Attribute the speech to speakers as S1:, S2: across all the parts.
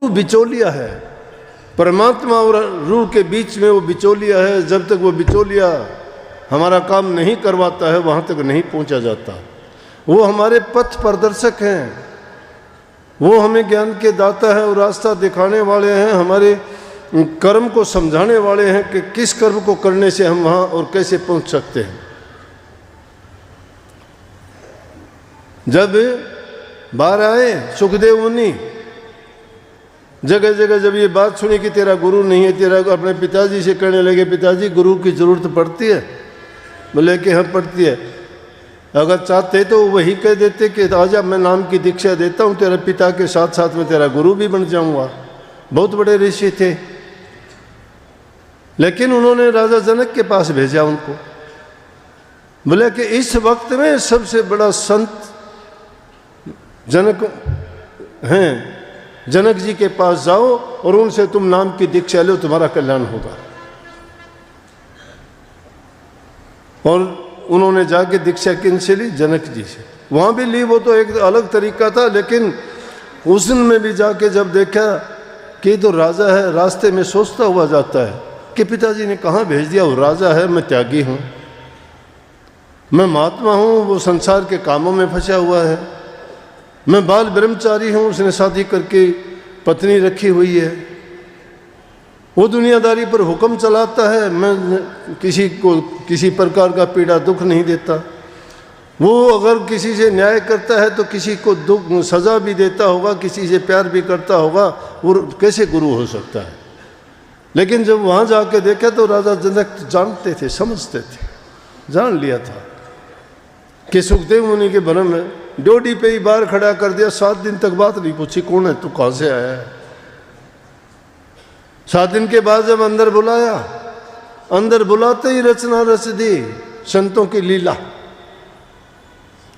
S1: बिचौलिया है, परमात्मा और रूह के बीच में वो बिचौलिया है। जब तक वो बिचौलिया हमारा काम नहीं करवाता है वहाँ तक नहीं पहुँचा जाता। वो हमारे पथ प्रदर्शक हैं, वो हमें ज्ञान के दाता है और रास्ता दिखाने वाले हैं, हमारे कर्म को समझाने वाले हैं कि किस कर्म को करने से हम वहाँ और कैसे पहुँच सकते हैं। जब बाहर आए सुखदेव मुनि, जगह जगह जब ये बात सुनी कि तेरा गुरु नहीं है, तेरा अपने पिताजी से कहने लगे, पिताजी गुरु की ज़रूरत पड़ती है? बोले कि हाँ पड़ती है। अगर चाहते तो वही कह देते कि आजा मैं नाम की दीक्षा देता हूँ, तेरे पिता के साथ साथ में तेरा गुरु भी बन जाऊँगा। बहुत बड़े ऋषि थे, लेकिन उन्होंने राजा जनक के पास भेजा उनको। बोले कि इस वक्त में सबसे बड़ा संत जनक हैं, जनक जी के पास जाओ और उनसे तुम नाम की दीक्षा लो, तुम्हारा कल्याण होगा। और उन्होंने जाके दीक्षा किनसे ली? जनक जी से। वहाँ भी ली, वो तो एक अलग तरीका था, लेकिन उस दिन में भी जाके जब देखा कि तो राजा है, रास्ते में सोचता हुआ जाता है कि पिताजी ने कहाँ भेज दिया, वो राजा है, मैं त्यागी हूँ, मैं महात्मा हूँ, वो संसार के कामों में फंसा हुआ है, मैं बाल ब्रह्मचारी हूँ, उसने शादी करके पत्नी रखी हुई है, वो दुनियादारी पर हुक्म चलाता है, मैं किसी को किसी प्रकार का पीड़ा दुख नहीं देता, वो अगर किसी से न्याय करता है तो किसी को दुख सज़ा भी देता होगा, किसी से प्यार भी करता होगा, वो कैसे गुरु हो सकता है? लेकिन जब वहाँ जाके देखा तो राजा जनक जानते थे, समझते थे, जान लिया था कि सुखदेव मुनि के भ्रम में डोडी पे ही बाहर खड़ा कर दिया। 7 दिन तक बात नहीं पूछी, कौन है तू, कहाँ से आया है? 7 दिन के बाद जब अंदर बुलाया, अंदर बुलाते ही रचना रच दी संतों की लीला,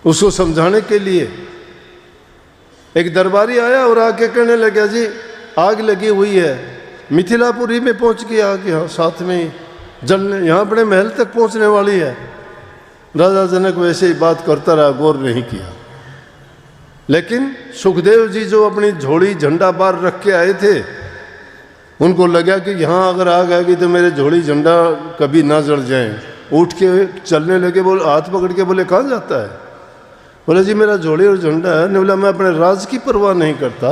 S1: उसको समझाने के लिए। एक दरबारी आया और आके कहने लगा, जी आग लगी हुई है, मिथिलापुरी में पहुंच गई आग, यहाँ साथ में ही जलने, यहाँ अपने महल तक पहुंचने वाली है। राजा जनक वैसे ही बात करता रहा, गौर नहीं किया। लेकिन सुखदेव जी जो अपनी झोली झंडा बार रख के आए थे, उनको लगा कि यहाँ अगर आग आ गई तो मेरे झोली झंडा कभी ना जल जाए। उठ के चलने लगे, बोले हाथ पकड़ के बोले कहाँ जाता है? बोले जी मेरा झोली और झंडा है। ने बोला मैं अपने राज की परवाह नहीं करता,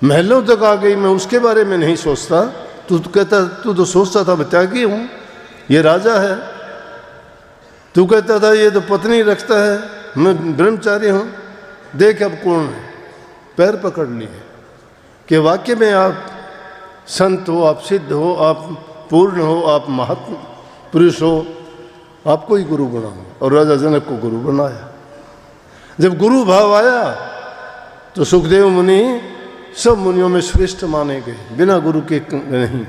S1: महलों तक आ गई, मैं उसके बारे में नहीं सोचता। तू कहता, तू तो सोचता था मैं त्यागी हूँ, ये राजा है। तू कहता था ये तो पत्नी रखता है, मैं ब्रह्मचारी हूँ। देख अब कौन है? पैर पकड़ लिए कि वाकई में आप संत हो, आप सिद्ध हो, आप पूर्ण हो, आप महात्मा पुरुष हो, आपको ही गुरु बनाओ। और राजा जनक को गुरु बनाया। जब गुरु भाव आया तो सुखदेव मुनि सब मुनियों में श्रेष्ठ माने गए, बिना गुरु के नहीं।